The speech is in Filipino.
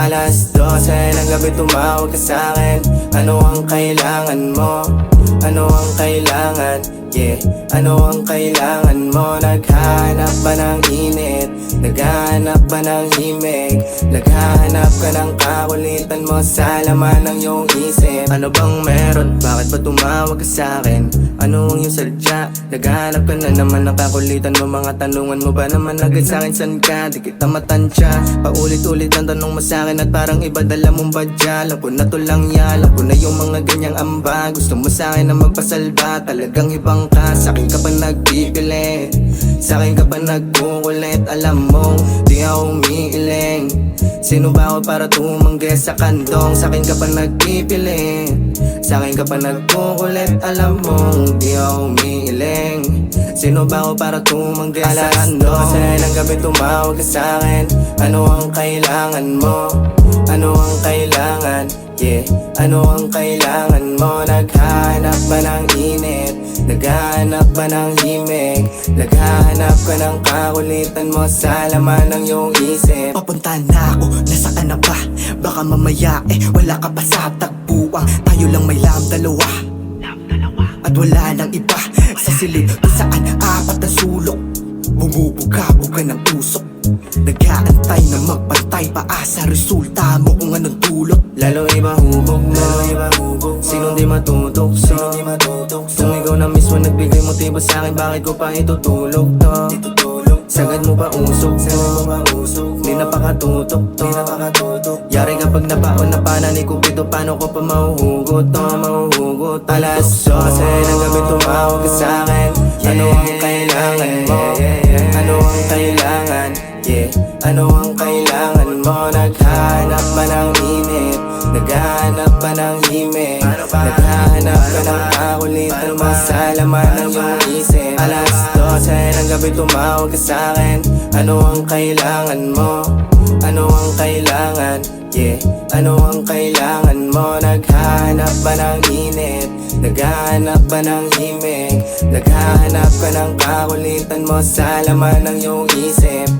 Alas 12 ng gabi tumawag ka sa'kin. Ano ang kailangan mo? Ano ang kailangan? Yeah, ano ang kailangan mo? Naghahanap ba ng init? Naghahanap ba ng himig? Naghahanap ka ng kakulitan mo sa laman ng iyong isip. Ano bang meron? Bakit ba tumawag ka sa'kin? Ano ang iyong sadya? Naghahanap ka na naman ng kakulitan mo. Mga tanungan mo ba naman agad sa'kin? San ka? Di kita matansya. Paulit-ulit ang tanong mo sa'kin at parang iba dala mong badya. Alam ko na to lang yan, alam ko na yung mga ganyang amba. Gusto mo sa'kin na magpasalba, talagang ibang ka. Sa'kin ka pa nagpipilit, sa'kin ka pa nagkukulit. Alam mo, di ako umiiling. Sino ba ako para tumanggi sa kandong? Sa'kin ka pa nagpipilit, sa'kin ka pa nagkukulit. Alam mo, di ako umiiling. Sino ba ako para tumanggi sa kandong? Alas 12 ng gabi tumawag ka sa'kin. Ano ang kailangan mo? Ano ang kailangan? Yeah, ano ang kailangan mo? Naghahanap ba ng init? Naghahanap ba ng himig? Naghahanap ka ng kakulitan mo sa laman ng iyong isip. Papunta na ako, nasaan na ba? Baka mamaya wala ka pa sa tagpuan. Tayo lang may dalawa at wala nang iba. Sa silid kung saan apat na sulok, bumubuga-buga ng usok. Nag-aantay na magpantay, paasa resulta mo kung anong dulot. Lalo iba hubog mo, sinong di matutokso? Kung ikaw na mismo nagbigay motibo sa'kin, bakit ko pa itutulog to? Sagad mo ba usok to? Di napakatutok to. Yari kapag nabaon na pana ni Cupido, paano ko pa mahuhugot to? Alas 12 ng gabi tumawag ka sa'kin. Ano ang kailangan mo? Ano ang kailangan? Yeah, ano ang kailangan mo? Naghahanap ba ng init? Naghahanap ba ng himig? Naghahanap ka ng kakulitan mo sa laman ng iyong isip. Alas 12 ng gabi tumawag ka sa'kin. Ano ang kailangan mo? Ano ang kailangan? Yeah, ano ang kailangan mo? Naghahanap ba ng init? Naghahanap ba ng himig? Naghahanap ka ng kakulitan mo sa laman ng iyong isip.